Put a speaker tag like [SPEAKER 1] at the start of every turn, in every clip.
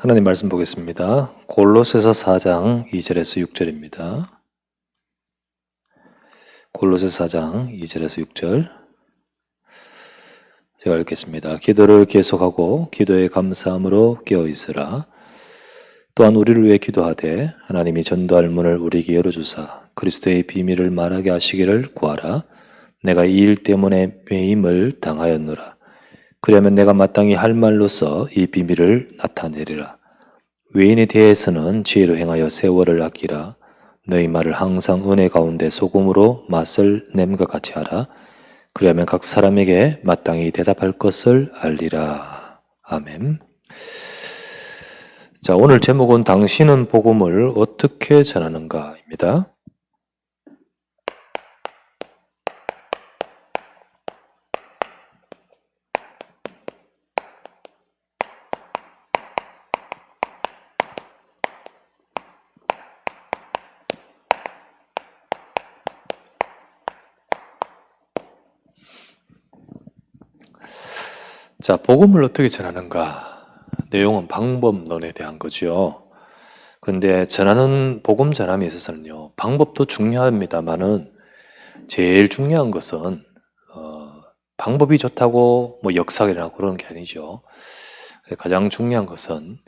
[SPEAKER 1] 하나님 말씀 보겠습니다. 골로새서 4장 2절에서 6절입니다. 골로새서 4장 2절에서 6절 제가 읽겠습니다. 기도를 계속하고 기도에 감사함으로 깨어 있으라. 또한 우리를 위해 기도하되 하나님이 전도할 문을 우리에게 열어주사 그리스도의 비밀을 말하게 하시기를 구하라. 내가 이 일 때문에 매임을 당하였노라. 그러면 내가 마땅히 할 말로써 이 비밀을 나타내리라. 외인에 대해서는 지혜로 행하여 세월을 아끼라. 너희 말을 항상 은혜 가운데 소금으로 맛을 냄과 같이 하라. 그러면 각 사람에게 마땅히 대답할 것을 알리라. 아멘. 자, 오늘 제목은 당신은 복음을 어떻게 전하는가입니다. 자, 복음을 어떻게 전하는가? 내용은 방법론에 대한 거죠. 근데 복음 전함에 있어서는요, 방법도 중요합니다만은 제일 중요한 것은 방법이 좋다고 뭐 역사가 일어나고 그런 게 아니죠. 가장 중요한 것은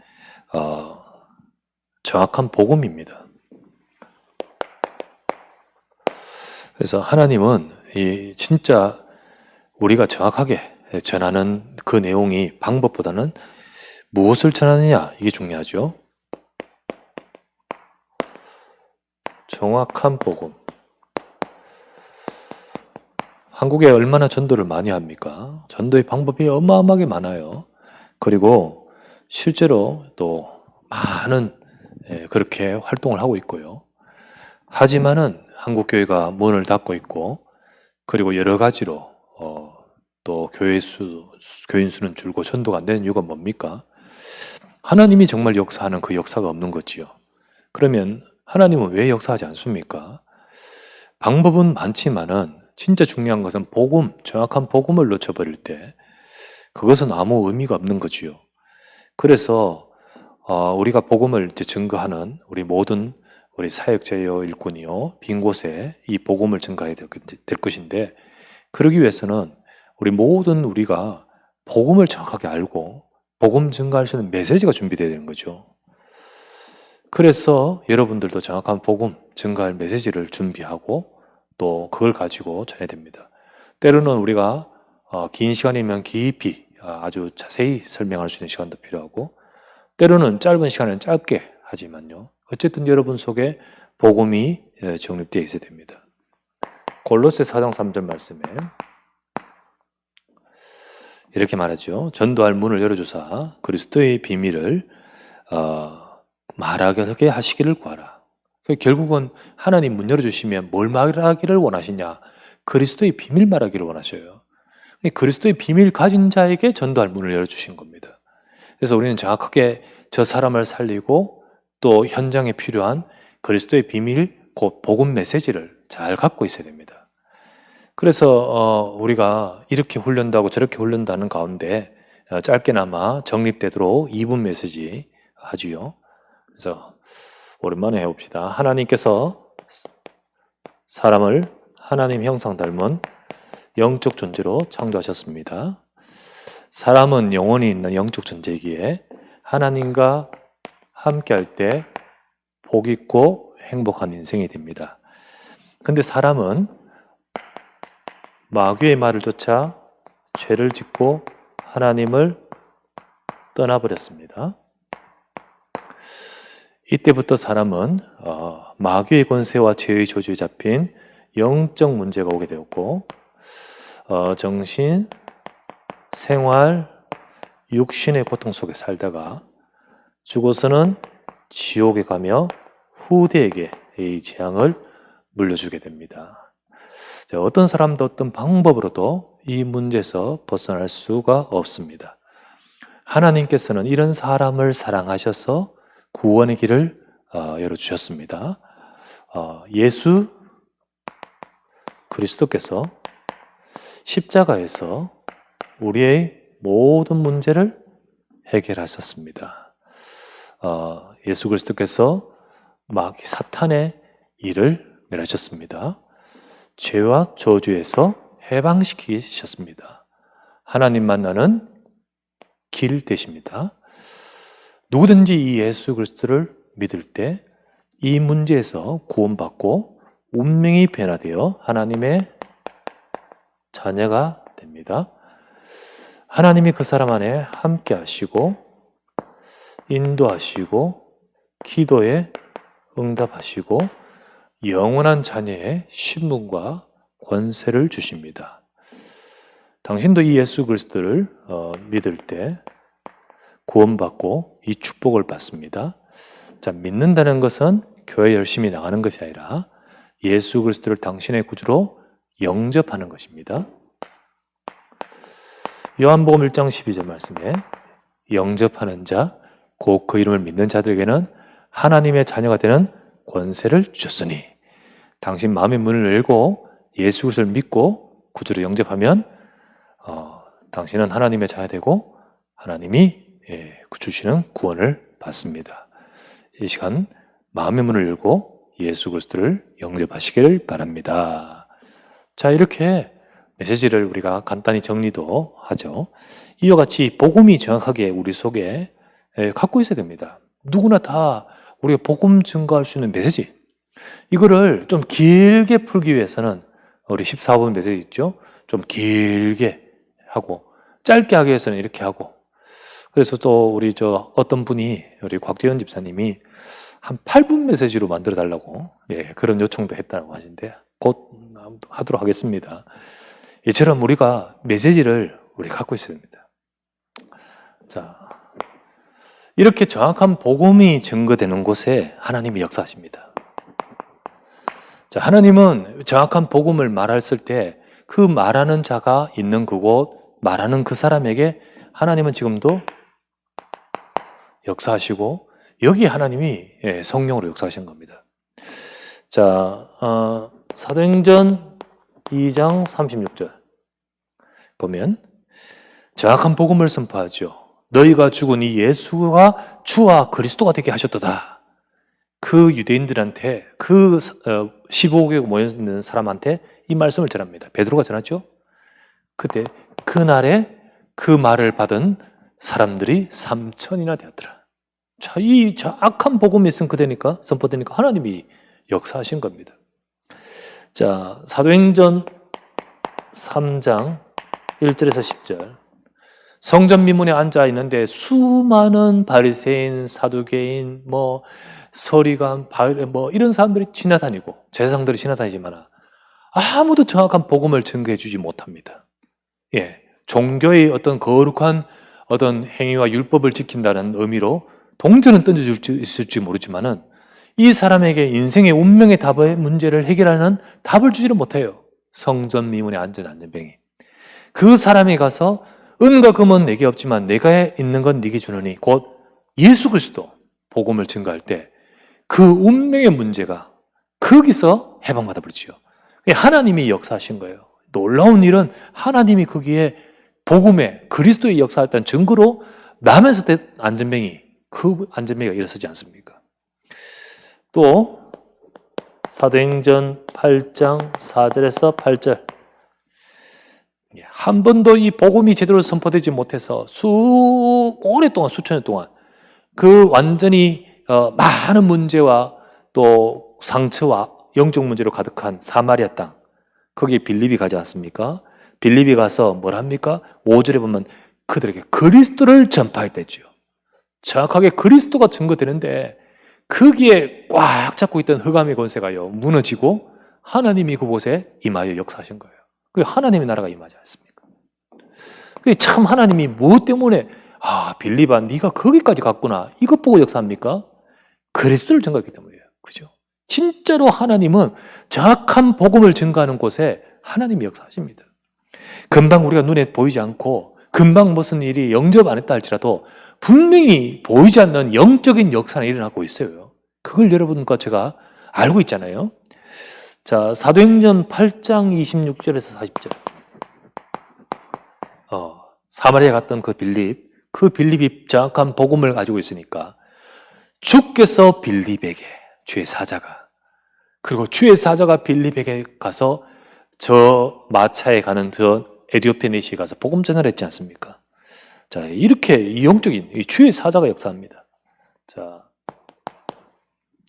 [SPEAKER 1] 정확한 복음입니다. 그래서 하나님은 진짜 우리가 정확하게 전하는 그 내용이 방법보다는 무엇을 전하느냐, 이게 중요하죠. 정확한 복음. 한국에 얼마나 전도를 많이 합니까? 전도의 방법이 어마어마하게 많아요. 그리고 실제로 또 많은 그렇게 활동을 하고 있고요. 하지만은 한국교회가 문을 닫고 있고, 그리고 여러 가지로 또 교인 수는 줄고 전도가 안 되는 이유가 뭡니까? 하나님이 정말 역사하는 그 역사가 없는 거지요. 그러면 하나님은 왜 역사하지 않습니까? 방법은 많지만은 진짜 중요한 것은 복음, 정확한 복음을 놓쳐버릴 때 그것은 아무 의미가 없는 거지요. 그래서 우리가 복음을 이제 증거하는 우리 사역자요, 일꾼이요, 빈 곳에 이 복음을 증가해야 될 것인데, 그러기 위해서는 우리가 복음을 정확하게 알고 복음 증가할 수 있는 메시지가 준비되어야 되는 거죠. 그래서 여러분들도 정확한 복음 증가할 메시지를 준비하고 또 그걸 가지고 전해야 됩니다. 때로는 우리가 긴 시간이면 깊이 아주 자세히 설명할 수 있는 시간도 필요하고, 때로는 짧은 시간은 짧게 하지만요, 어쨌든 여러분 속에 복음이 정립되어 있어야 됩니다. 골로새 4장 3절 말씀에 이렇게 말하죠. 전도할 문을 열어주사 그리스도의 비밀을 말하게 하시기를 구하라. 결국은 하나님 문 열어주시면 뭘 말하기를 원하시냐? 그리스도의 비밀 말하기를 원하셔요. 그리스도의 비밀 가진 자에게 전도할 문을 열어주신 겁니다. 그래서 우리는 정확하게 저 사람을 살리고 또 현장에 필요한 그리스도의 비밀, 곧 복음 메시지를 잘 갖고 있어야 됩니다. 그래서 우리가 이렇게 훈련하고 저렇게 훈련하는 가운데 짧게나마 정립되도록 2분 메시지 하지요. 그래서 오랜만에 해봅시다. 하나님께서 사람을 하나님 형상 닮은 영적 존재로 창조하셨습니다. 사람은 영혼이 있는 영적 존재이기에 하나님과 함께할 때 복 있고 행복한 인생이 됩니다. 근데 사람은 마귀의 말을 쫓아 죄를 짓고 하나님을 떠나버렸습니다. 이때부터 사람은 마귀의 권세와 죄의 조주에 잡힌 영적 문제가 오게 되었고, 정신, 생활, 육신의 고통 속에 살다가 죽어서는 지옥에 가며 후대에게 이 재앙을 물려주게 됩니다. 어떤 사람도 어떤 방법으로도 이 문제에서 벗어날 수가 없습니다. 하나님께서는 이런 사람을 사랑하셔서 구원의 길을 열어주셨습니다. 예수 그리스도께서 십자가에서 우리의 모든 문제를 해결하셨습니다. 예수 그리스도께서 막 사탄의 일을 멸하셨습니다. 죄와 저주에서 해방시키셨습니다. 하나님 만나는 길 되십니다. 누구든지 이 예수 그리스도를 믿을 때 이 문제에서 구원받고 운명이 변화되어 하나님의 자녀가 됩니다. 하나님이 그 사람 안에 함께 하시고 인도하시고 기도에 응답하시고 영원한 자녀의 신분과 권세를 주십니다. 당신도 이 예수 그리스도를 믿을 때 구원받고 이 축복을 받습니다. 자, 믿는다는 것은 교회 열심히 나가는 것이 아니라 예수 그리스도를 당신의 구주로 영접하는 것입니다. 요한복음 1장 12절 말씀에 영접하는 자, 곧 그 이름을 믿는 자들에게는 하나님의 자녀가 되는 권세를 주셨으니, 당신 마음의 문을 열고 예수 그리스도를 믿고 구주로 영접하면 당신은 하나님의 자녀가 되고 하나님이 주시는 구원을 받습니다. 이 시간 마음의 문을 열고 예수 그리스도를 영접하시기를 바랍니다. 자, 이렇게 메시지를 우리가 간단히 정리도 하죠. 이와 같이 복음이 정확하게 우리 속에 갖고 있어야 됩니다. 누구나 다 우리가 복음 증거할 수 있는 메시지, 이거를 좀 길게 풀기 위해서는 우리 14번 메시지 있죠? 좀 길게 하고 짧게 하기 위해서는 이렇게 하고, 그래서 또 우리 어떤 분이 우리 곽재현 집사님이 한 8분 메시지로 만들어 달라고 그런 요청도 했다고 하신데 곧 하도록 하겠습니다. 이처럼 우리가 메시지를 우리 갖고 있어야 됩니다. 자, 이렇게 정확한 복음이 증거되는 곳에 하나님이 역사하십니다. 자, 하나님은 정확한 복음을 말했을 때 그 말하는 자가 있는 그곳, 말하는 그 사람에게 하나님은 지금도 역사하시고, 여기 하나님이 성령으로 역사하신 겁니다. 자, 사도행전 2장 36절 보면 정확한 복음을 선포하죠. 너희가 죽은 이 예수가 주와 그리스도가 되게 하셨도다. 그 유대인들한테, 그 15개국 모여있는 사람한테 이 말씀을 전합니다. 베드로가 전하죠. 그때 그날에 그 말을 받은 사람들이 3,000이나 되었더라. 자, 이 정확한 복음이 선포되니까 하나님이 역사하신 겁니다. 자, 사도행전 3장 1절에서 10절. 성전 미문에 앉아 있는데 수많은 바리새인, 사두개인, 서리관, 이런 사람들이 지나다니고, 제사장들이 지나다니지만 아무도 정확한 복음을 증거해 주지 못합니다. 종교의 어떤 거룩한 어떤 행위와 율법을 지킨다는 의미로 동전은 던져줄 수 있을지 모르지만은 이 사람에게 인생의 운명의 답의 문제를 해결하는 답을 주지를 못해요. 성전 미문에 앉은 안전뱅이. 그 사람이 가서 은과 금은 내게 없지만 내가 있는 건 네게 주노니, 곧 예수 그리스도 복음을 증거할 때 그 운명의 문제가 거기서 해방받아 버리죠. 하나님이 역사하신 거예요. 놀라운 일은 하나님이 거기에 복음에 그리스도의 역사했다는 증거로 남에서 된 안전뱅이, 그 안전뱅이가 일어서지 않습니까? 또 사도행전 8장 4절에서 8절. 한 번도 이 복음이 제대로 선포되지 못해서 오랫동안, 수천 년 동안 그 완전히 많은 문제와 또 상처와 영적 문제로 가득한 사마리아 땅, 거기에 빌립이 가지 않습니까? 빌립이 가서 뭘 합니까? 5절에 보면 그들에게 그리스도를 전파했댔죠. 정확하게 그리스도가 증거되는데 거기에 꽉 잡고 있던 흑암의 권세가요 무너지고 하나님이 그곳에 임하여 역사하신 거예요. 그 하나님의 나라가 임하지 않습니까? 참 하나님이 무엇 때문에 빌립아 네가 거기까지 갔구나, 이것 보고 역사합니까? 그리스도를 증거했기 때문이에요. 그죠? 진짜로 하나님은 정확한 복음을 증거하는 곳에 하나님이 역사하십니다. 금방 우리가 눈에 보이지 않고 금방 무슨 일이 영접 안 했다 할지라도 분명히 보이지 않는 영적인 역사는 일어나고 있어요. 그걸 여러분과 제가 알고 있잖아요. 자, 사도행전 8장 26절에서 40절. 사마리아 갔던 그 빌립이 정확한 복음을 가지고 있으니까 주께서 빌립에게, 주의 사자가, 그리고 주의 사자가 빌립에게 가서 저 마차에 가는 저 에디오피아 내시에 가서 복음 전을 했지 않습니까? 자, 이렇게 영적인 이 주의 사자가 역사합니다. 자,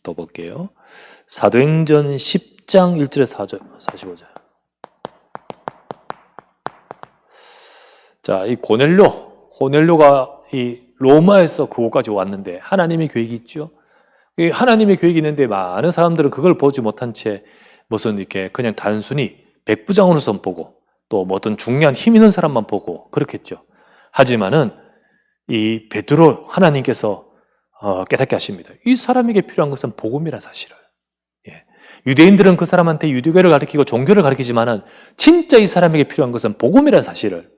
[SPEAKER 1] 또 볼게요. 사도행전 10장 1절에서 45절. 자, 이 고넬료가 이 로마에서 그곳까지 왔는데 하나님의 계획이 있죠. 하나님의 계획이 있는데 많은 사람들은 그걸 보지 못한 채 무슨 이렇게 그냥 단순히 백부장으로서 보고 또 뭐 어떤 중요한 힘 있는 사람만 보고 그렇겠죠. 하지만은 이 베드로 하나님께서 깨닫게 하십니다. 이 사람에게 필요한 것은 복음이라 사실을. 예. 유대인들은 그 사람한테 유대교를 가르치고 종교를 가르치지만은 진짜 이 사람에게 필요한 것은 복음이라 사실을.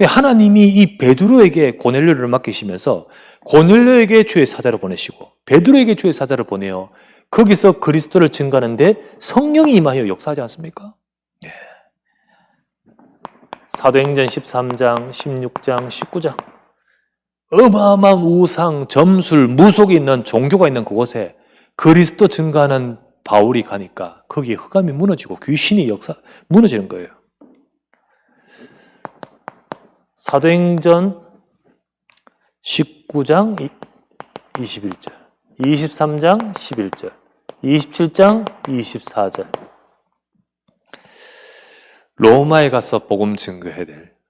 [SPEAKER 1] 하나님이 이 베드로에게 고넬료를 맡기시면서 고넬료에게 주의 사자를 보내시고 베드로에게 주의 사자를 보내어 거기서 그리스도를 증거하는데 성령이 임하여 역사하지 않습니까? 예. 사도행전 13장, 16장, 19장 어마어마한 우상, 점술, 무속이 있는 종교가 있는 그곳에 그리스도 증거하는 바울이 가니까 거기에 흑암이 무너지고 귀신이 무너지는 거예요. 사도행전 19장 21절, 23장 11절, 27장 24절. 로마에 가서 복음 증거해야 될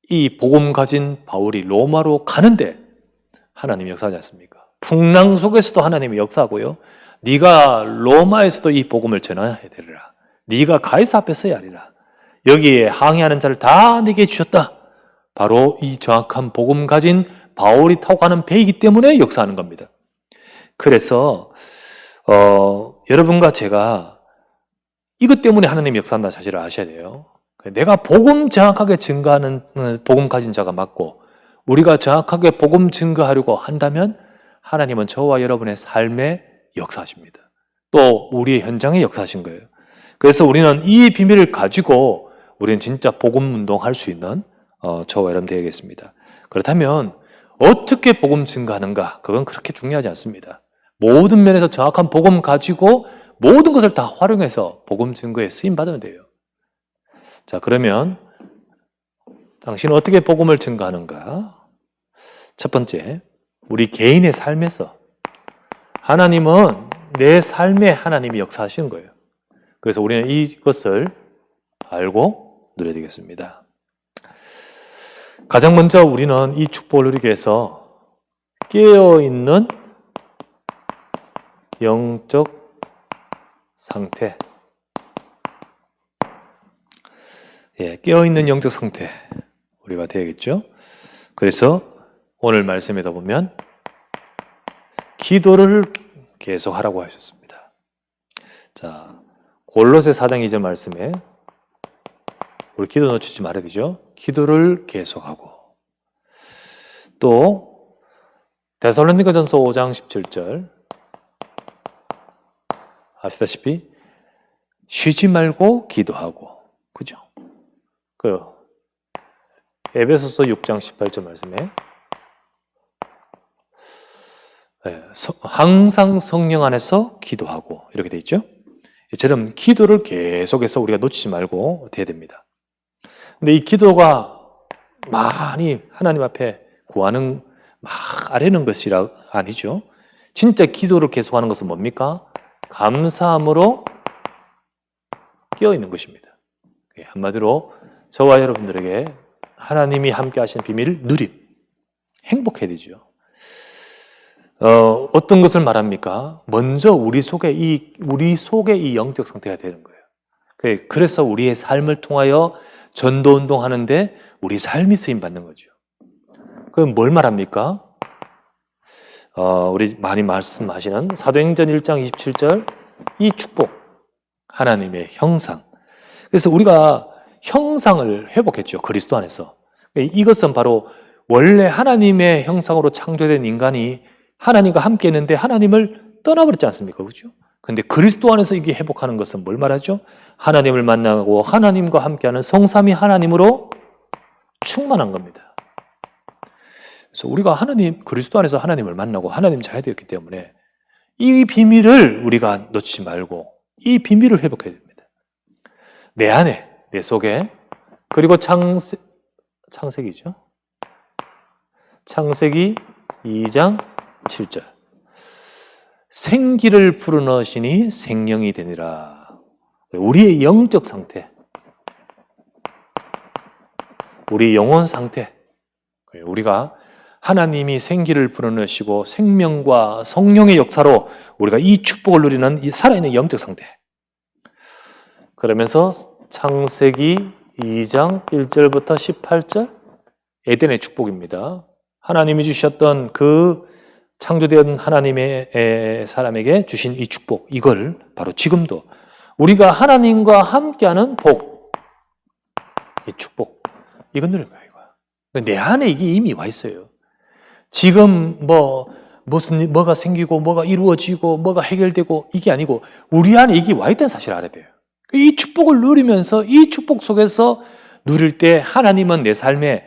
[SPEAKER 1] 이 복음 가진 바울이 로마로 가는데 하나님이 역사하지 않습니까? 풍랑 속에서도 하나님이 역사하고요. 네가 로마에서도 이 복음을 전해야 되리라. 네가 가이사 앞에 서야 하리라. 여기에 항의하는 자를 다 네게 주셨다. 바로 이 정확한 복음 가진 바울이 타고 가는 배이기 때문에 역사하는 겁니다. 그래서 여러분과 제가 이것 때문에 하나님이 역사한다는 사실을 아셔야 돼요. 내가 복음 정확하게 증거하는 복음 가진 자가 맞고 우리가 정확하게 복음 증거하려고 한다면 하나님은 저와 여러분의 삶에 역사하십니다. 또 우리의 현장에 역사하신 거예요. 그래서 우리는 이 비밀을 가지고 우리는 진짜 복음 운동할 수 있는 저와 여러분 되겠습니다. 그렇다면 어떻게 복음 증거하는가? 그건 그렇게 중요하지 않습니다. 모든 면에서 정확한 복음 가지고 모든 것을 다 활용해서 복음 증거에 쓰임 받으면 돼요. 자, 그러면 당신은 어떻게 복음을 증거하는가? 첫 번째, 우리 개인의 삶에서 하나님은 내 삶에 하나님이 역사하시는 거예요. 그래서 우리는 이것을 알고 누려야 되겠습니다. 가장 먼저 우리는 이 축복을 누리기 위해서 깨어있는 영적 상태, 깨어있는 영적 상태 우리가 되야겠죠. 그래서 오늘 말씀에다 보면 기도를 계속하라고 하셨습니다. 자, 골로새 4장 2절 말씀에 우리 기도 놓치지 말아야 되죠. 기도를 계속하고 또 데살로니가전서 5장 17절 아시다시피 쉬지 말고 기도하고 그죠? 그 에베소서 6장 18절 말씀에 항상 성령 안에서 기도하고 이렇게 돼 있죠. 이처럼 기도를 계속해서 우리가 놓치지 말고 돼야 됩니다. 근데 이 기도가 많이 하나님 앞에 구하는 막 아뢰는 것이라 아니죠. 진짜 기도를 계속하는 것은 뭡니까? 감사함으로 깨어있는 것입니다. 한마디로 저와 여러분들에게 하나님이 함께 하시는 비밀을 누림, 행복해야 되죠. 어떤 것을 말합니까? 먼저 우리 속에 이 영적 상태가 되는 거예요. 그래서 우리의 삶을 통하여 전도 운동하는데 우리 삶이 쓰임 받는 거죠. 그럼 뭘 말합니까? 우리 많이 말씀하시는 사도행전 1장 27절 이 축복, 하나님의 형상. 그래서 우리가 형상을 회복했죠. 그리스도 안에서. 이것은 바로 원래 하나님의 형상으로 창조된 인간이 하나님과 함께 했는데 하나님을 떠나버렸지 않습니까? 그렇죠? 근데 그리스도 안에서 이게 회복하는 것은 뭘 말하죠? 하나님을 만나고 하나님과 함께하는 성삼위 하나님으로 충만한 겁니다. 그래서 우리가 하나님, 그리스도 안에서 하나님을 만나고 하나님 자녀 되었기 때문에 이 비밀을 우리가 놓치지 말고 이 비밀을 회복해야 됩니다. 내 안에, 내 속에. 그리고 창세기죠. 창세기 2장 7절. 생기를 불어넣으시니 생명이 되니라. 우리의 영적 상태, 우리 영혼 상태, 우리가 하나님이 생기를 불어넣으시고 생명과 성령의 역사로 우리가 이 축복을 누리는 이 살아있는 영적 상태. 그러면서 창세기 2장 1절부터 18절 에덴의 축복입니다. 하나님이 주셨던 그 창조된 하나님의 사람에게 주신 이 축복, 이걸 바로 지금도 우리가 하나님과 함께하는 복, 이 축복, 이건 누릴 거예요. 내 안에 이게 이미 와 있어요. 지금 뭐가 생기고 뭐가 이루어지고 뭐가 해결되고 이게 아니고 우리 안에 이게 와 있다는 사실을 알아야 돼요. 이 축복을 누리면서 이 축복 속에서 누릴 때 하나님은 내 삶의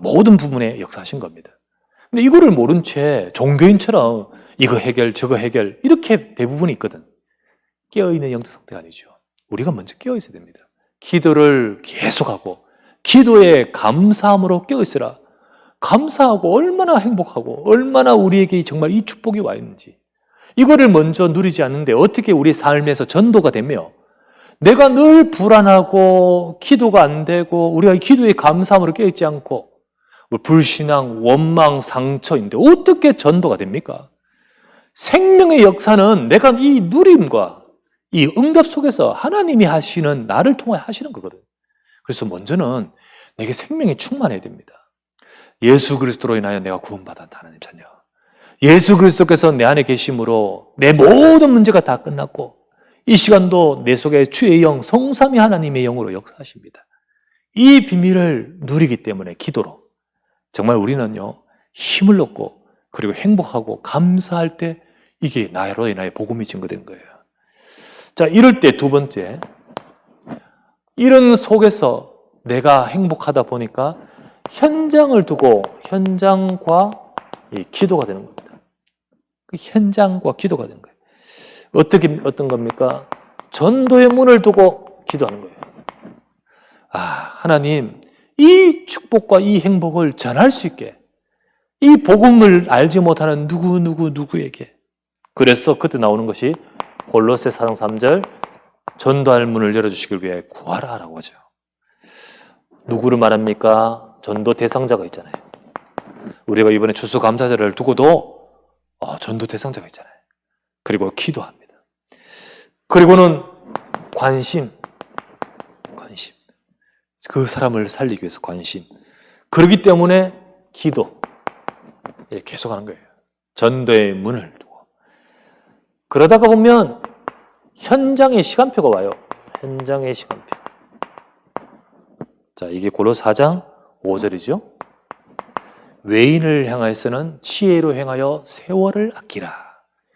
[SPEAKER 1] 모든 부분에 역사하신 겁니다. 근데 이거를 모른 채 종교인처럼 이거 해결 저거 해결 이렇게 대부분 있거든. 깨어있는 영적 상태가 아니죠. 우리가 먼저 깨어있어야 됩니다. 기도를 계속하고 기도에 감사함으로 깨어있으라. 감사하고 얼마나 행복하고 얼마나 우리에게 정말 이 축복이 와 있는지 이거를 먼저 누리지 않는데 어떻게 우리 삶에서 전도가 되며 내가 늘 불안하고 기도가 안 되고 우리가 기도에 감사함으로 깨어있지 않고 불신앙, 원망, 상처인데 어떻게 전도가 됩니까? 생명의 역사는 내가 이 누림과 이 응답 속에서 하나님이 하시는 나를 통해 하시는 거거든. 그래서 먼저는 내게 생명이 충만해야 됩니다. 예수 그리스도로 인하여 내가 구원받았다 하나님 자녀. 예수 그리스도께서 내 안에 계심으로 내 모든 문제가 다 끝났고 이 시간도 내 속에 주의 영 성삼위 하나님의 영으로 역사하십니다. 이 비밀을 누리기 때문에 기도로 정말 우리는요 힘을 얻고 그리고 행복하고 감사할 때 이게 나로 인하여 복음이 증거된 거예요. 자, 이럴 때 두 번째, 이런 속에서 내가 행복하다 보니까 현장을 두고 현장과 이 기도가 되는 겁니다. 그 현장과 기도가 되는 거예요. 어떤 겁니까? 전도의 문을 두고 기도하는 거예요. 하나님, 이 축복과 이 행복을 전할 수 있게 이 복음을 알지 못하는 누구에게. 그래서 그때 나오는 것이 골로새 4장 3절 전도할 문을 열어주시길 위해 구하라 라고 하죠. 누구를 말합니까? 전도 대상자가 있잖아요. 우리가 이번에 추수감사절을 두고도 전도 대상자가 있잖아요. 그리고 기도합니다. 그리고는 관심. 그 사람을 살리기 위해서 관심. 그렇기 때문에 기도. 계속하는 거예요. 전도의 문을 두고. 그러다가 보면 현장의 시간표가 와요. 현장의 시간표. 자, 이게 골로새 4장 5절이죠. 외인을 향하여서는 지혜로 행하여 세월을 아끼라.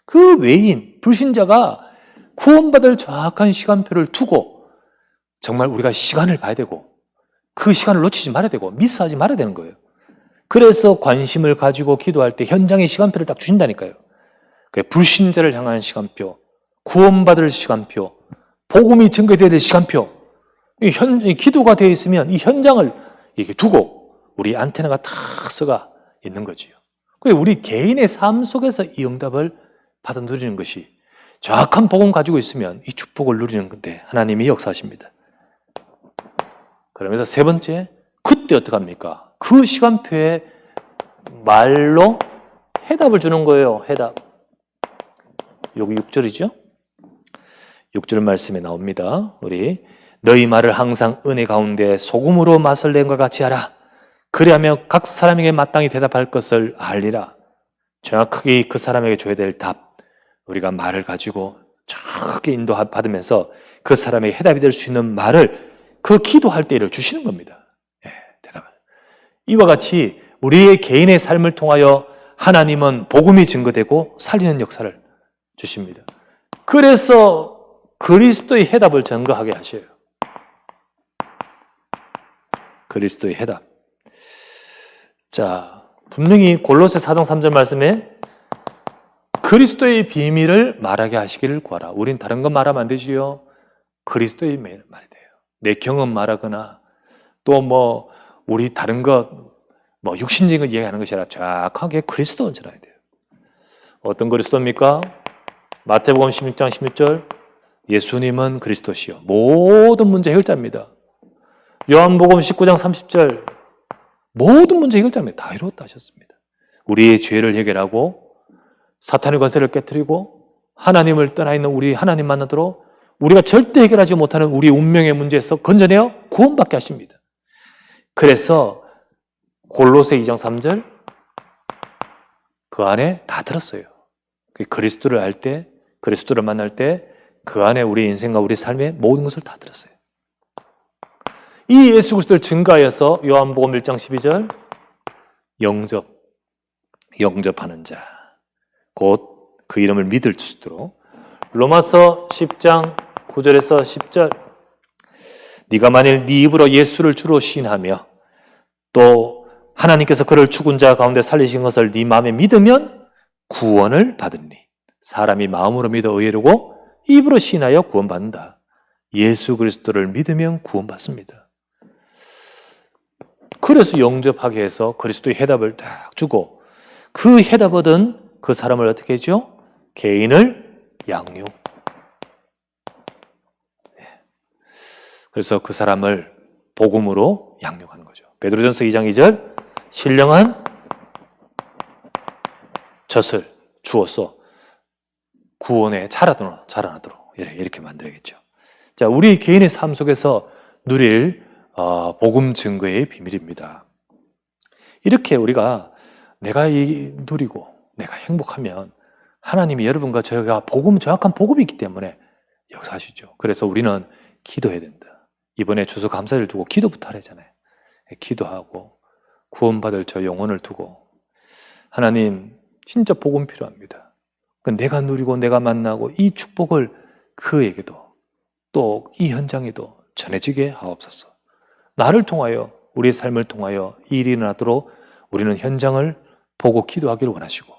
[SPEAKER 1] 그 외인, 불신자가 구원받을 정확한 시간표를 두고 정말 우리가 시간을 봐야 되고 그 시간을 놓치지 말아야 되고 미스하지 말아야 되는 거예요. 그래서 관심을 가지고 기도할 때 현장의 시간표를 딱 주신다니까요. 불신자를 향한 시간표, 구원받을 시간표, 복음이 증거되어야 될 시간표, 기도가 되어 있으면 이 현장을 이렇게 두고 우리 안테나가 탁 쏘가 있는 거지요. 우리 개인의 삶 속에서 이 응답을 받아 누리는 것이 정확한 복음 가지고 있으면 이 축복을 누리는 건데 하나님이 역사하십니다. 그러면서 세 번째, 그때 어떡합니까? 그 시간표에 말로 해답을 주는 거예요. 해답. 여기 6절이죠? 6절 말씀에 나옵니다. 우리 너희 말을 항상 은혜 가운데 소금으로 맛을 낸 것 같이 하라. 그리하면 각 사람에게 마땅히 대답할 것을 알리라. 정확하게 그 사람에게 줘야 될 답. 우리가 말을 가지고 정확하게 인도받으면서 그 사람에게 해답이 될 수 있는 말을 그 기도할 때 주시는 겁니다. 대답을. 이와 같이 우리의 개인의 삶을 통하여 하나님은 복음이 증거되고 살리는 역사를 주십니다. 그래서 그리스도의 해답을 증거하게 하셔요. 그리스도의 해답. 자, 분명히 골로새 4장 3절 말씀에 그리스도의 비밀을 말하게 하시기를 구하라. 우린 다른 거 말하면 안 되지요. 그리스도의 말이 돼요. 내 경험 말하거나 또 우리 다른 거 육신적인 거 이야기하는 것이 아니라 정확하게 그리스도를 전해야 돼요. 어떤 그리스도입니까? 마태복음 16장 16절 예수님은 그리스도시요 모든 문제 해결자입니다. 요한복음 19장 30절 모든 문제 해결자입니다. 다 이루었다 하셨습니다. 우리의 죄를 해결하고 사탄의 권세를 깨뜨리고 하나님을 떠나 있는 우리 하나님 만나도록 우리가 절대 해결하지 못하는 우리 운명의 문제에서 건져내어 구원받게 하십니다. 그래서 골로새 2장 3절 그 안에 다 들었어요. 그리스도를 알 때, 그리스도를 만날 때 그 안에 우리 인생과 우리 삶의 모든 것을 다 들었어요. 이 예수 그리스도를 증거하여서 요한복음 1장 12절 영접하는 자 곧 그 이름을 믿을 수 있도록 로마서 10장 9절에서 10절 네가 만일 네 입으로 예수를 주로 시인하며 또 하나님께서 그를 죽은 자 가운데 살리신 것을 네 마음에 믿으면 구원을 받으니 사람이 마음으로 믿어 의롭고 입으로 시인하여 구원받는다. 예수 그리스도를 믿으면 구원받습니다. 그래서 영접하게 해서 그리스도의 해답을 딱 주고 그 해답 얻은 그 사람을 어떻게 해죠? 개인을 양육. 그래서 그 사람을 복음으로 양육하는 거죠. 베드로전서 2장 2절 신령한 젖을 주어서 구원에 자라나도록 이렇게 만들어야겠죠. 자, 우리 개인의 삶 속에서 누릴 복음 증거의 비밀입니다. 이렇게 우리가 내가 누리고 내가 행복하면 하나님이 여러분과 저희가 정확한 복음이 있기 때문에 역사하시죠. 그래서 우리는 기도해야 된다. 이번에 추수감사를 두고 기도부터 하래잖아요. 기도하고 구원받을 저 영혼을 두고 하나님 진짜 복음 필요합니다. 내가 누리고 내가 만나고 이 축복을 그에게도 또 이 현장에도 전해지게 하옵소서. 나를 통하여 우리의 삶을 통하여 이 일이 일어나도록 우리는 현장을 보고 기도하기를 원하시고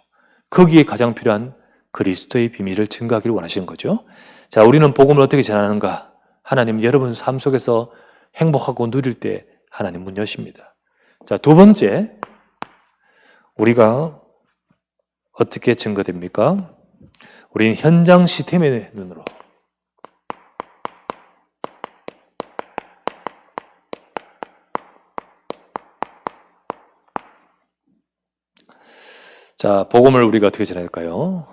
[SPEAKER 1] 거기에 가장 필요한 그리스도의 비밀을 증거하기를 원하시는 거죠. 자, 우리는 복음을 어떻게 전하는가? 하나님 여러분 삶 속에서 행복하고 누릴 때 하나님 문 여십니다. 자, 두 번째 우리가 어떻게 증거됩니까? 우리는 현장 시스템의 눈으로 자, 복음을 우리가 어떻게 전해야 될까요?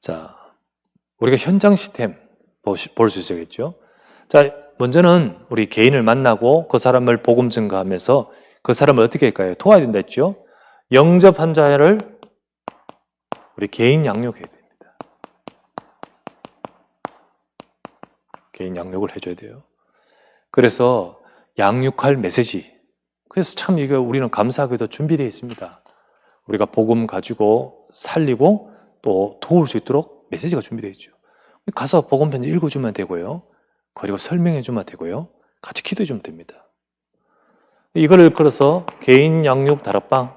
[SPEAKER 1] 자, 우리가 현장 시스템 볼 수 있어야겠죠. 자, 먼저는 우리 개인을 만나고 그 사람을 복음 증거하면서 그 사람을 어떻게 할까요? 도와야 된다 했죠. 영접한 자를 우리 개인 양육해야 됩니다. 개인 양육을 해줘야 돼요. 그래서 양육할 메시지. 그래서 참 이거 우리는 감사하게도 준비되어 있습니다. 우리가 복음 가지고 살리고 또 도울 수 있도록 메시지가 준비되어 있죠. 가서 복음 편지 읽어주면 되고요. 그리고 설명해주면 되고요. 같이 기도해주면 됩니다. 이거를 걸어서 개인 양육 다락방.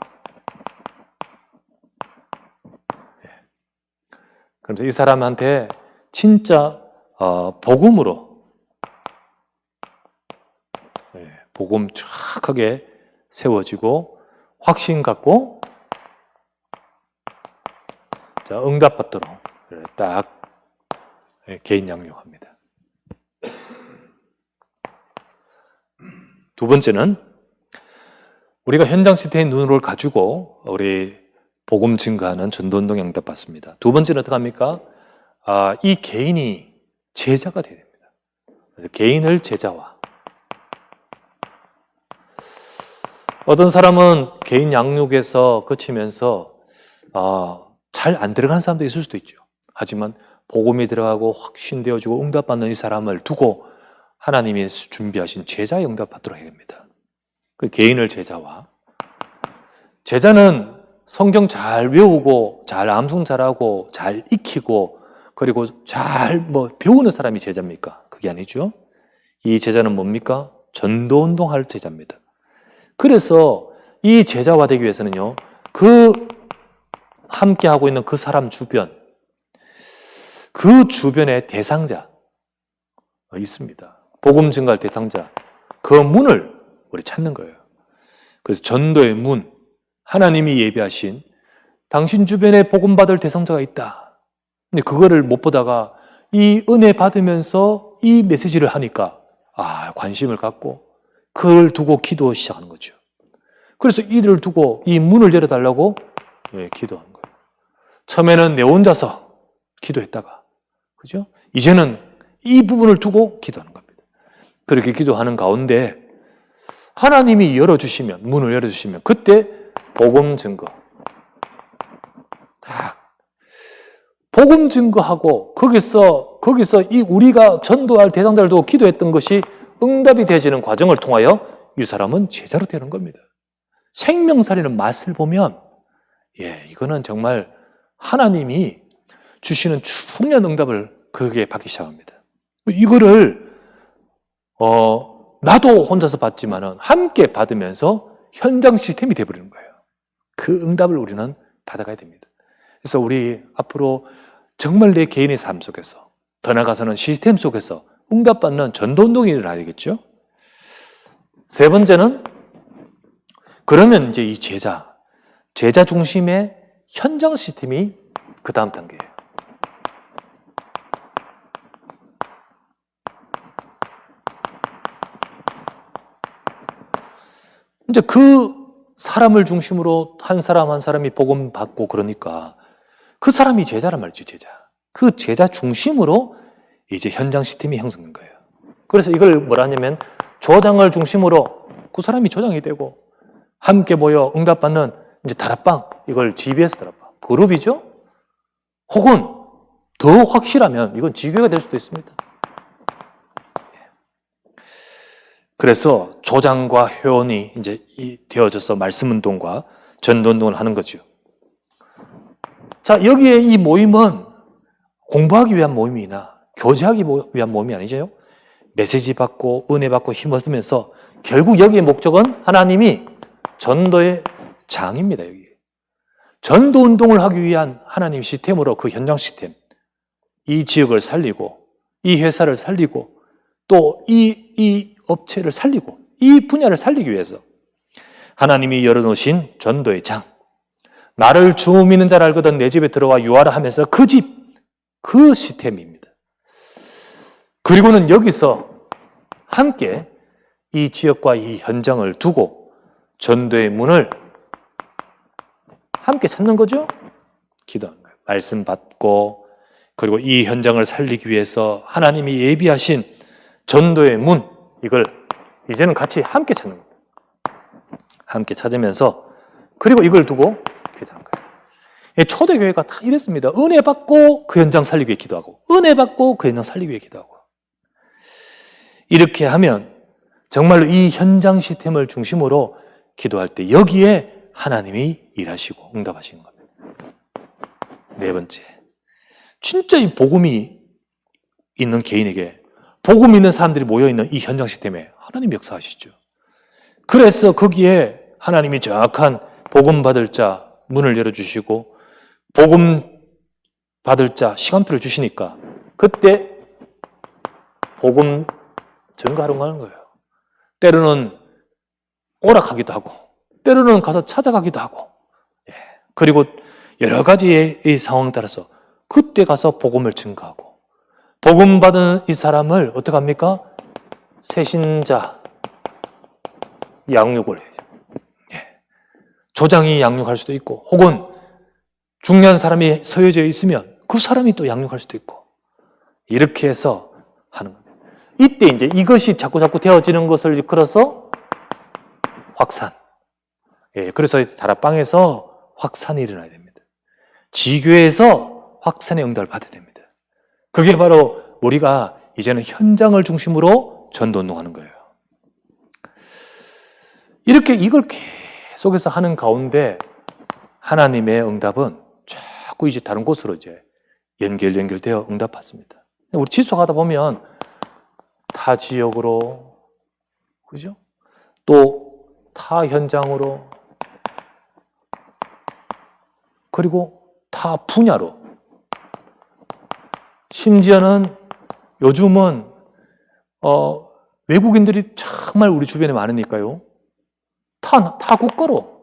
[SPEAKER 1] 그래서 이 사람한테 진짜 복음으로 복음 정확하게 세워지고 확신 갖고 자, 응답받도록 딱 개인 양육합니다. 두 번째는 우리가 현장 시대의 눈을 가지고 우리 복음 증거하는 전도운동 응답받습니다. 두 번째는 어떻게 합니까? 이 개인이 제자가 되어야 됩니다. 개인을 제자화. 어떤 사람은 개인 양육에서 거치면서 잘 안 들어가는 사람도 있을 수도 있죠. 하지만 복음이 들어가고 확신되어지고 응답받는 이 사람을 두고 하나님이 준비하신 제자의 응답받도록 해야 합니다. 그 개인을 제자화. 제자는 성경 잘 외우고 잘 암송 잘하고 잘 익히고 그리고 잘 배우는 사람이 제자입니까? 그게 아니죠. 이 제자는 뭡니까? 전도운동할 제자입니다. 그래서 이 제자화 되기 위해서는요, 그 함께 하고 있는 그 사람 주변, 그 주변에 대상자 있습니다. 복음 증거할 대상자, 그 문을 우리 찾는 거예요. 그래서 전도의 문, 하나님이 예비하신 당신 주변에 복음 받을 대상자가 있다. 근데 그거를 못 보다가 이 은혜 받으면서 이 메시지를 하니까 관심을 갖고 그걸 두고 기도 시작하는 거죠. 그래서 이를 두고 이 문을 열어달라고 기도하는 거예요. 처음에는 내 혼자서 기도했다가, 그죠? 이제는 이 부분을 두고 기도하는 겁니다. 그렇게 기도하는 가운데 하나님이 열어주시면, 문을 열어주시면 그때 복음 증거, 복음 증거하고 거기서 이 우리가 전도할 대상자를 두고 기도했던 것이 응답이 되어지는 과정을 통하여 이 사람은 제자로 되는 겁니다. 생명살이는 맛을 보면 이거는 정말 하나님이 주시는 중요한 응답을 그게 받기 시작합니다. 이거를 나도 혼자서 받지만은 함께 받으면서 현장 시스템이 되어버리는 거예요. 그 응답을 우리는 받아가야 됩니다. 그래서 우리 앞으로 정말 내 개인의 삶 속에서, 더 나아가서는 시스템 속에서 응답받는 전도운동이 일어나야 되겠죠. 세 번째는, 그러면 이제 이 제자 중심의 현장 시스템이 그 다음 단계예요. 이제 그 사람을 중심으로 한 사람 한 사람이 복음 받고 그러니까 그 사람이 제자란 말이죠, 제자. 그 제자 중심으로 이제 현장 시스템이 형성된 거예요. 그래서 이걸 뭐라 하냐면 조장을 중심으로 그 사람이 조장이 되고 함께 모여 응답받는 이제 다락방, 이걸 GBS 다락방, 그룹이죠? 혹은 더 확실하면 이건 지교회가 될 수도 있습니다. 그래서 조장과 회원이 이제 되어져서 말씀 운동과 전도 운동을 하는 거죠. 자, 여기에 이 모임은 공부하기 위한 모임이나 교제하기 위한 모임이 아니죠. 메시지 받고 은혜 받고 힘 얻으면서 결국 여기의 목적은 하나님이 전도의 장입니다. 여기 전도 운동을 하기 위한 하나님 시스템으로 그 현장 시스템, 이 지역을 살리고 이 회사를 살리고 또 이 업체를 살리고 이 분야를 살리기 위해서 하나님이 열어놓으신 전도의 장, 나를 주 믿는 자를 알거든 내 집에 들어와 유하라 하면서 그 집, 그 시스템입니다. 그리고는 여기서 함께 이 지역과 이 현장을 두고 전도의 문을 함께 찾는 거죠. 기도하는 거예요. 말씀 받고 그리고 이 현장을 살리기 위해서 하나님이 예비하신 전도의 문, 이걸 이제는 같이 함께 찾는 겁니다. 함께 찾으면서 그리고 이걸 두고 기도하는 거예요. 초대교회가 다 이랬습니다. 은혜 받고 그 현장 살리기 위해 기도하고 은혜 받고 그 현장 살리기 위해 기도하고 이렇게 하면 정말로 이 현장 시스템을 중심으로 기도할 때 여기에 하나님이 일하시고 응답하시는 겁니다. 네 번째, 진짜 이 복음이 있는 개인에게 복음 있는 사람들이 모여있는 이 현장 시스템에 하나님 역사하시죠. 그래서 거기에 하나님이 정확한 복음 받을 자 문을 열어주시고 복음 받을 자 시간표를 주시니까 그때 복음 전가하러 가는 거예요. 때로는 오락하기도 하고 때로는 가서 찾아가기도 하고 그리고 여러 가지의 이 상황 따라서 그때 가서 복음을 증거하고 복음 받은 이 사람을 어떻게 합니까? 세신자 양육을 해요. 조장이 양육할 수도 있고 혹은 중요한 사람이 서여져 있으면 그 사람이 또 양육할 수도 있고 이렇게 해서 하는 겁니다. 이때 이제 이것이 자꾸 되어지는 것을 이끌어서 확산. 그래서 다락방에서 확산이 일어나야 됩니다. 지교회에서 확산의 응답을 받아야 됩니다. 그게 바로 우리가 이제는 현장을 중심으로 전도운동하는 거예요. 이렇게 이걸 계속해서 하는 가운데 하나님의 응답은 자꾸 이제 다른 곳으로 이제 연결되어 응답받습니다. 우리 지속하다 보면 타 지역으로, 그죠? 또 타 현장으로, 그리고 타 분야로, 심지어는 요즘은 외국인들이 정말 우리 주변에 많으니까요, 타 국가로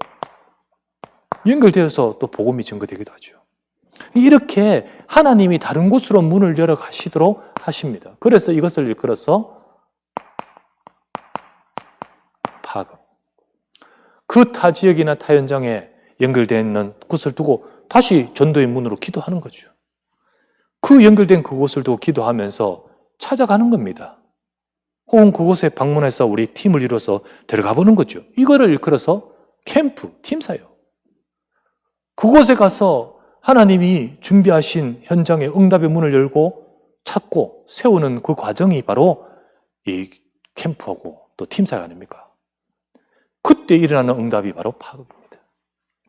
[SPEAKER 1] 연결되어서 또 복음이 증거되기도 하죠. 이렇게 하나님이 다른 곳으로 문을 열어 가시도록 하십니다. 그래서 이것을 일컬어서 파급. 그 타 지역이나 타 현장에 연결되어 있는 곳을 두고 다시 전도의 문으로 기도하는 거죠. 그 연결된 그곳을 두고 기도하면서 찾아가는 겁니다. 혹은 그곳에 방문해서 우리 팀을 이뤄서 들어가 보는 거죠. 이거를 일컬어서 캠프, 팀사역. 그곳에 가서 하나님이 준비하신 현장의 응답의 문을 열고 찾고 세우는 그 과정이 바로 이 캠프하고 또 팀사역 아닙니까? 그때 일어나는 응답이 바로 파급입니다.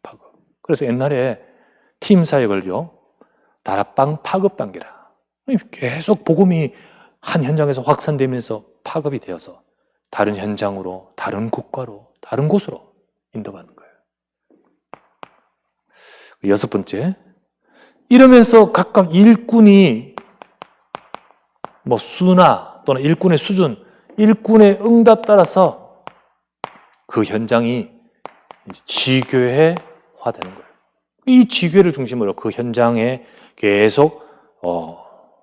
[SPEAKER 1] 파급. 그래서 옛날에 팀사역을요, 다락방 파급단계라. 계속 복음이 한 현장에서 확산되면서 파급이 되어서 다른 현장으로, 다른 국가로, 다른 곳으로 인도받는 거예요. 6번째, 이러면서 각각 일꾼이 뭐 수나 또는 일꾼의 수준, 일꾼의 응답 따라서 그 현장이 지교회화되는 거예요. 이 지교회를 중심으로 그 현장에 계속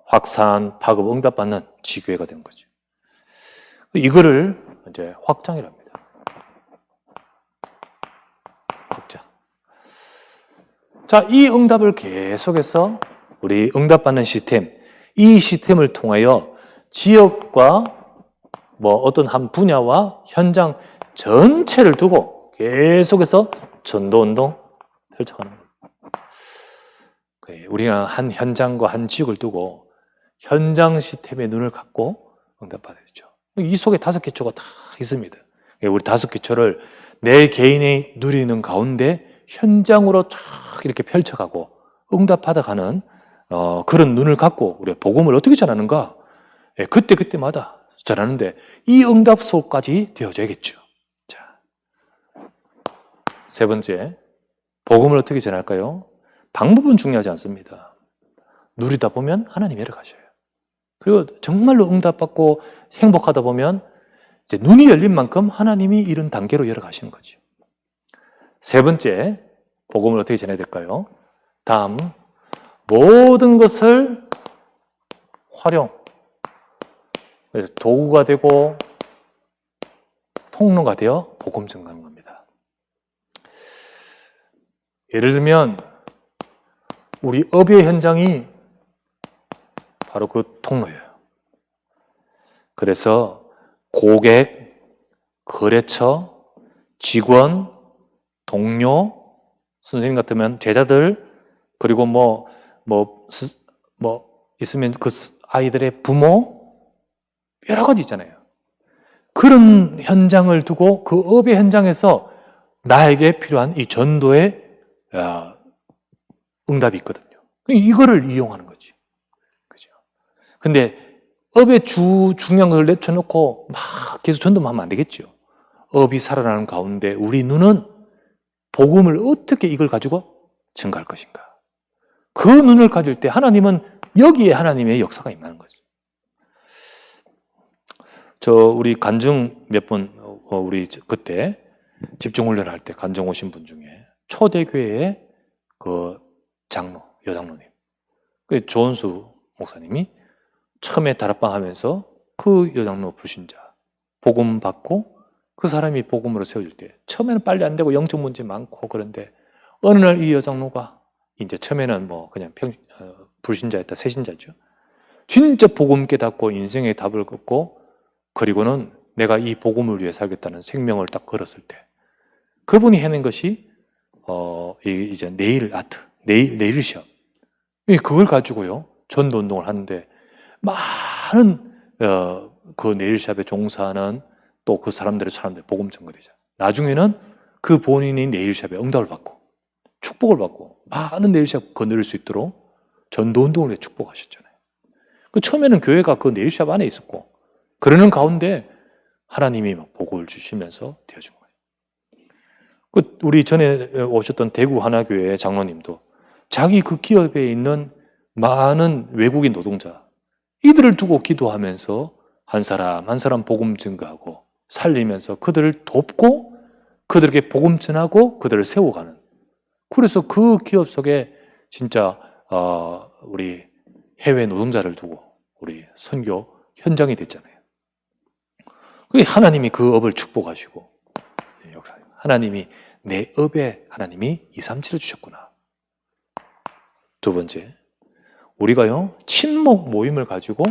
[SPEAKER 1] 확산, 파급, 응답받는 지교회가 되는 거죠. 이거를 이제 확장이랍니다. 확장. 자, 이 응답을 계속해서 우리 응답받는 시스템, 이 시스템을 통하여 지역과 뭐 어떤 한 분야와 현장 전체를 두고 계속해서 전도운동 펼쳐가는 겁니다. 우리는 한 현장과 한 지역을 두고 현장 시스템에 눈을 갖고 응답받아야 되죠. 이 속에 5기초가 다 있습니다. 우리 5기초를 내 개인이 누리는 가운데 현장으로 쫙 이렇게 펼쳐가고 응답받아가는 그런 눈을 갖고 우리가 복음을 어떻게 전하는가? 그때마다 전하는데 이 응답소까지 되어줘야겠죠. 자, 3번째, 복음을 어떻게 전할까요? 방법은 중요하지 않습니다. 누리다 보면 하나님이 열어가셔요. 그리고 정말로 응답받고 행복하다 보면 이제 눈이 열린 만큼 하나님이 이런 단계로 열어가시는 거죠. 3번째, 복음을 어떻게 전해야 될까요? 다음, 모든 것을 활용, 그래서 도구가 되고 통로가 되어 복음 전하는 겁니다. 예를 들면 우리 업의 현장이 바로 그 통로예요. 그래서 고객, 거래처, 직원, 동료, 선생님 같으면 제자들, 그리고 뭐 있으면 그 아이들의 부모, 여러 가지 있잖아요. 그런 현장을 두고 그 업의 현장에서 나에게 필요한 이 전도의 응답이 있거든요. 이거를 이용하는 거지. 그죠? 근데 업의 중요한 걸 내쳐놓고 막 계속 전도만 하면 안 되겠죠. 업이 살아나는 가운데 우리 눈은 복음을 어떻게 이걸 가지고 증가할 것인가. 그 눈을 가질 때 하나님은 여기에 하나님의 역사가 임하는 거죠. 우리 간증 몇 분, 우리 그때 집중훈련 할 때 간증 오신 분 중에 초대교회의 그 장로, 여장로님, 그 조은수 목사님이 처음에 다락방 하면서 그 여장로 불신자 복음 받고 그 사람이 복음으로 세워질 때 처음에는 빨리 안 되고 영적 문제 많고 그런데 어느 날 이 여장로가 이제 처음에는 뭐 그냥 불신자였다, 새신자죠. 진짜 복음 깨닫고 인생의 답을 얻고 그리고는 내가 이 복음을 위해 살겠다는 생명을 딱 걸었을 때 그분이 해낸 것이 이제 네일 아트, 네일 시업. 그걸 가지고요 전도 운동을 하는데 많은 그 네일샵에 종사하는 또 그 사람들의 복음 전거되죠. 나중에는 그 본인이 네일샵에 응답을 받고 축복을 받고 많은 네일샵 거느릴 수 있도록 전도 운동을 해 축복하셨잖아요. 처음에는 교회가 그 네일샵 안에 있었고 그러는 가운데 하나님이 막 복을 주시면서 되어준 거예요. 우리 전에 오셨던 대구 하나교회 장로님도 자기 그 기업에 있는 많은 외국인 노동자, 이들을 두고 기도하면서 한 사람 한 사람 복음 증거하고 살리면서 그들을 돕고 그들에게 복음 전하고 그들을 세워가는, 그래서 그 기업 속에 진짜 우리 해외 노동자를 두고 우리 선교 현장이 됐잖아요. 하나님이 그 업을 축복하시고, 역사님, 하나님이 내 업에 하나님이 237을 주셨구나. 두 번째, 우리가요 친목 모임을 가지고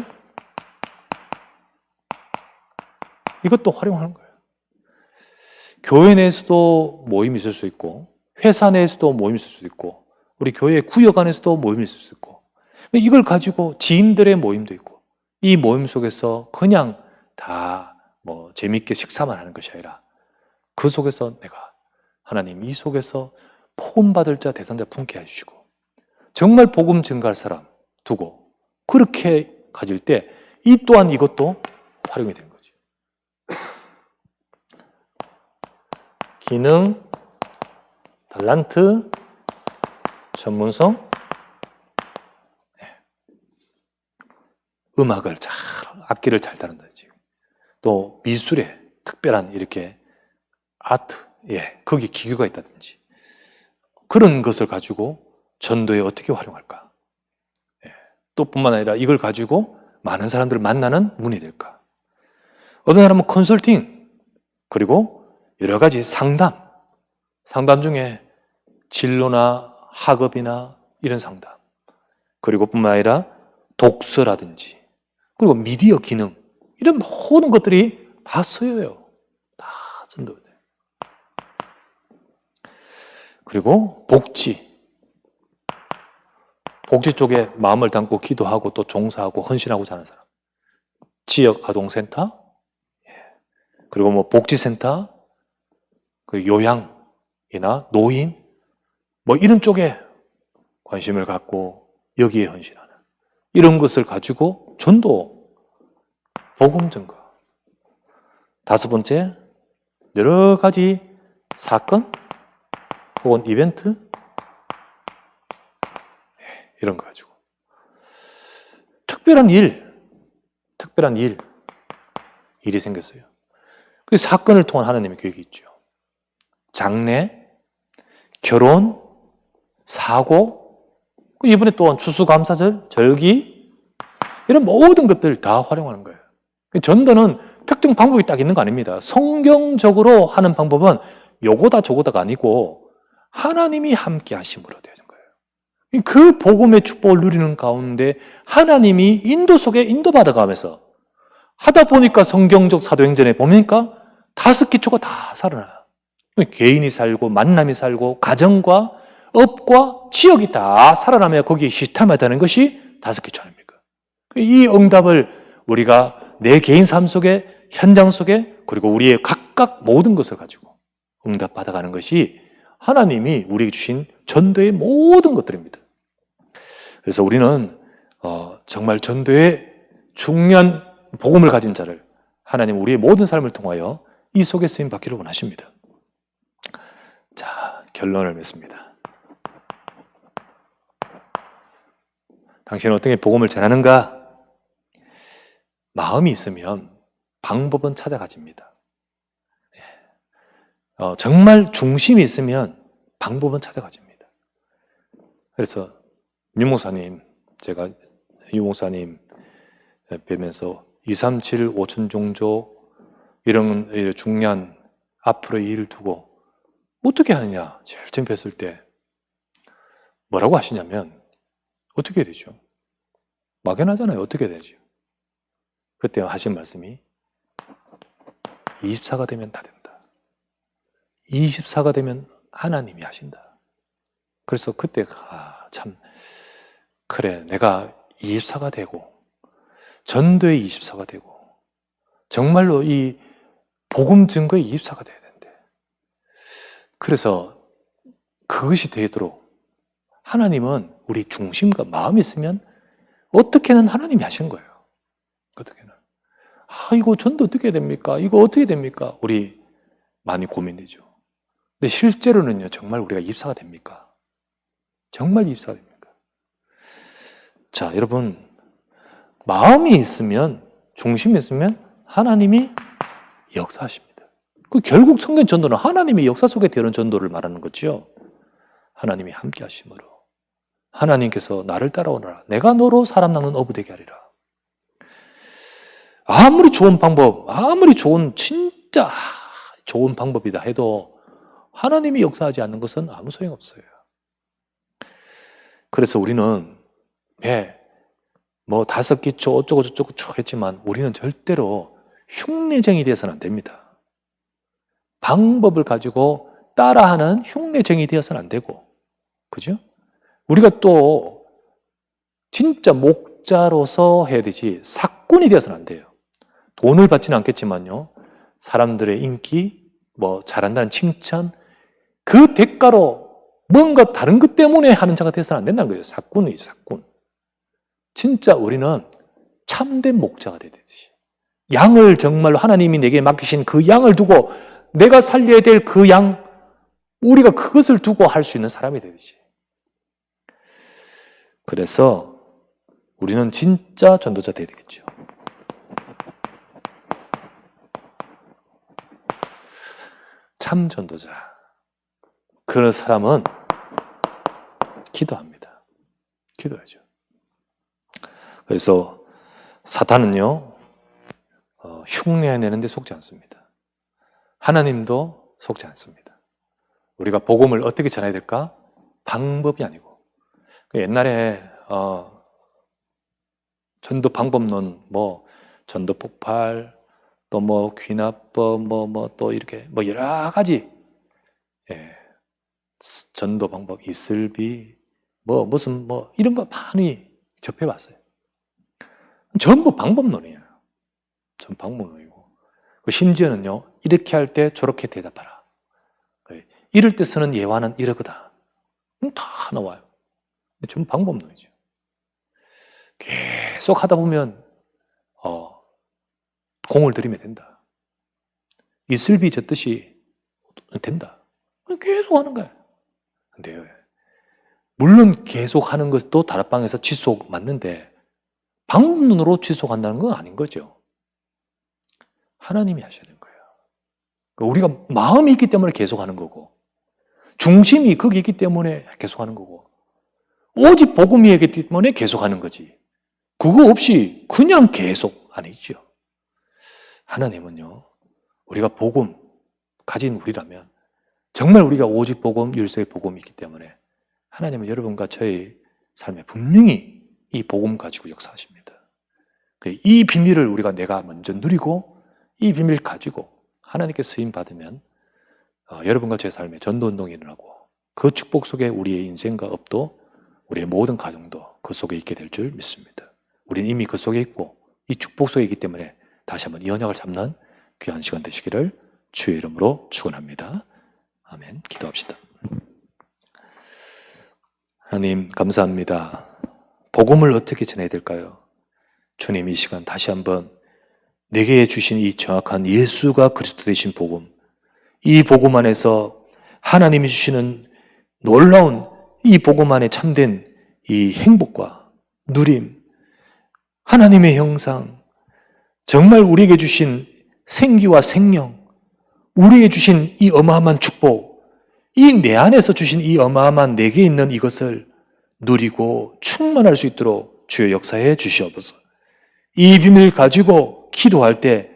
[SPEAKER 1] 이것도 활용하는 거예요. 교회 내에서도 모임이 있을 수 있고, 회사 내에서도 모임이 있을 수 있고, 우리 교회 구역 안에서도 모임이 있을 수 있고, 이걸 가지고 지인들의 모임도 있고, 이 모임 속에서 그냥 다 뭐 재밌게 식사만 하는 것이 아니라 그 속에서 내가 하나님 이 속에서 복음 받을 자 대상자 품게 해주시고 정말 복음 증가할 사람 두고 그렇게 가질 때 이 또한 이것도 활용이 되는 거죠. 기능, 달란트, 전문성, 음악을 잘, 악기를 잘 다룬다든지, 또 미술에 특별한 이렇게 아트, 거기 기교가 있다든지, 그런 것을 가지고 전도에 어떻게 활용할까? 또 뿐만 아니라 이걸 가지고 많은 사람들을 만나는 문이 될까? 어떤 사람은 컨설팅, 그리고 여러 가지 상담 중에 진로나 학업이나 이런 상담, 그리고 뿐만 아니라 독서라든지, 그리고 미디어 기능, 이런 모든 것들이 다 쓰여요. 다 전도돼요. 그리고 복지 쪽에 마음을 담고 기도하고 또 종사하고 헌신하고 사는 사람, 지역 아동센터, 그리고 뭐 복지센터, 그 요양이나 노인, 뭐 이런 쪽에 관심을 갖고 여기에 헌신하는, 이런 것을 가지고 전도, 복음 증거. 다섯 번째, 여러 가지 사건 혹은 이벤트, 이런 거 가지고 특별한 일이 생겼어요. 그 사건을 통한 하나님의 계획이 있죠. 장례, 결혼, 사고, 이번에 또한 추수감사절, 절기, 이런 모든 것들 다 활용하는 거예요. 전도는 특정 방법이 딱 있는 거 아닙니다. 성경적으로 하는 방법은 요거다 저거다가 아니고 하나님이 함께 하심으로 되는 거예요. 그 복음의 축복을 누리는 가운데 하나님이 인도 속에 인도받아가면서 하다 보니까 성경적 사도행전에 보니까 5기초가 다 살아나요. 개인이 살고 만남이 살고 가정과 업과 지역이 다 살아나며 거기에 시스템화되는 것이 5기초 아닙니까? 이 응답을 우리가 내 개인 삶 속에, 현장 속에, 그리고 우리의 각각 모든 것을 가지고 응답받아가는 것이 하나님이 우리에게 주신 전도의 모든 것들입니다. 그래서 우리는 정말 전도의 중요한 복음을 가진 자를 하나님 우리의 모든 삶을 통하여 이 속에 쓰임 받기를 원하십니다. 자, 결론을 맺습니다. 당신은 어떻게 복음을 전하는가? 마음이 있으면 방법은 찾아가집니다. 정말 중심이 있으면 방법은 찾아가집니다. 그래서 유 목사님, 제가 유 목사님 뵈면서 237 5천 종조 이런 중요한 앞으로의 일을 두고 어떻게 하느냐 제일 처음 뵀을 때 뭐라고 하시냐면 어떻게 해야 되죠? 막연하잖아요. 어떻게 해야 되죠? 그때 하신 말씀이 24가 되면 다 된다. 24가 되면 하나님이 하신다. 그래서 그때 참 그래, 내가 24가 되고 전도의 24가 되고 정말로 이 복음 증거의 24가 돼야 되는데, 그래서 그것이 되도록 하나님은 우리 중심과 마음이 있으면 어떻게는 하나님이 하신 거예요. 어떻게는 이거 전도 어떻게 됩니까? 이거 어떻게 됩니까? 우리 많이 고민되죠. 근데 실제로는요, 정말 우리가 입사가 됩니까? 정말 입사가 됩니까? 자, 여러분, 마음이 있으면, 중심이 있으면 하나님이 역사하십니다. 그 결국 성경 전도는 하나님의 역사 속에 되는 전도를 말하는 거죠. 하나님이 함께 하심으로. 하나님께서 나를 따라오너라. 내가 너로 사람 낚는 어부 되게 하리라. 아무리 좋은 방법, 아무리 좋은, 진짜 좋은 방법이다 해도 하나님이 역사하지 않는 것은 아무 소용없어요. 그래서 우리는 뭐 5기초 어쩌고 저쩌고 쭉 했지만 우리는 절대로 흉내쟁이 되어서는 안 됩니다. 방법을 가지고 따라하는 흉내쟁이 되어서는 안 되고, 그죠? 우리가 또 진짜 목자로서 해야 되지 사꾼이 되어서는 안 돼요. 돈을 받지는 않겠지만요, 사람들의 인기, 뭐 잘한다는 칭찬, 그 대가로 뭔가 다른 것 때문에 하는 자가 되어서는 안 된다는 거예요. 사꾼이죠, 사꾼. 진짜 우리는 참된 목자가 돼야 되지. 양을 정말로 하나님이 내게 맡기신 그 양을 두고 내가 살려야 될 그 양, 우리가 그것을 두고 할 수 있는 사람이 되지. 그래서 우리는 진짜 전도자 돼야 되겠죠. 참 전도자. 그런 사람은 기도합니다. 기도하죠. 그래서 사탄은요, 흉내내는데 속지 않습니다. 하나님도 속지 않습니다. 우리가 복음을 어떻게 전해야 될까? 방법이 아니고. 옛날에 전도 방법론, 뭐 전도 폭발, 또 뭐 귀납법, 또 이렇게 뭐 여러 가지 전도 방법, 이슬비, 무슨 이런 거 많이 접해봤어요. 전부 방법론이에요. 전 방법론이고. 심지어는요, 이렇게 할 때 저렇게 대답하라. 이럴 때 쓰는 예화는 이러거다. 다 나와요. 전부 방법론이죠. 계속 하다 보면 공을 들이면 된다. 이슬비 젓듯이 된다. 계속 하는 거예요. 근데요, 물론 계속 하는 것도 다락방에서 지속 맞는데 방법론으로 지속한다는 건 아닌 거죠. 하나님이 하셔야 되는 거예요. 우리가 마음이 있기 때문에 계속하는 거고, 중심이 거기 있기 때문에 계속하는 거고, 오직 복음이 있기 때문에 계속하는 거지. 그거 없이 그냥 계속 아니죠. 하나님은요, 우리가 복음 가진 우리라면 정말 우리가 오직 복음, 율세의 복음이 있기 때문에 하나님은 여러분과 저의 삶에 분명히 이 복음 가지고 역사하십니다. 이 비밀을 내가 먼저 누리고 이 비밀 가지고 하나님께 쓰임 받으면 여러분과 제 삶에 전도운동이 일어나고 그 축복 속에 우리의 인생과 업도, 우리의 모든 가정도 그 속에 있게 될 줄 믿습니다. 우리는 이미 그 속에 있고 이 축복 속에 있기 때문에 다시 한번 이 언약을 잡는 귀한 시간 되시기를 주의 이름으로 축원합니다. 아멘. 기도합시다. 하나님 감사합니다. 복음을 어떻게 전해야 될까요? 주님, 이 시간 다시 한번 내게 주신 이 정확한 예수가 그리스도 되신 복음, 이 복음 안에서 하나님이 주시는 놀라운 이 복음 안에 참된 이 행복과 누림, 하나님의 형상, 정말 우리에게 주신 생기와 생명, 우리에게 주신 이 어마어마한 축복, 이 내 안에서 주신 이 어마어마한 내게 있는 이것을 누리고 충만할 수 있도록 주여 역사해 주시옵소서. 이 비밀을 가지고 기도할 때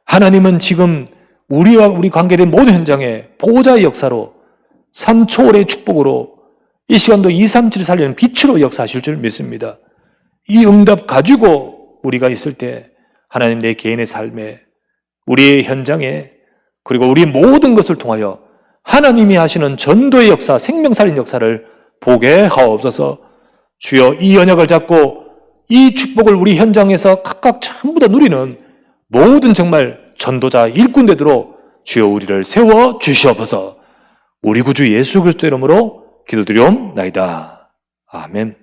[SPEAKER 1] 하나님은 지금 우리와 우리 관계된 모든 현장에 보호자의 역사로 3초월의 축복으로 이 시간도 237을 살리는 빛으로 역사하실 줄 믿습니다. 이 응답 가지고 우리가 있을 때 하나님 내 개인의 삶에, 우리의 현장에, 그리고 우리 모든 것을 통하여 하나님이 하시는 전도의 역사, 생명 살린 역사를 보게 하옵소서. 주여, 이 언약을 잡고 이 축복을 우리 현장에서 각각 전부 다 누리는 모든 정말 전도자 일꾼 되도록 주여 우리를 세워 주시옵소서. 우리 구주 예수 그리스도 이름으로 기도드리옵나이다. 아멘.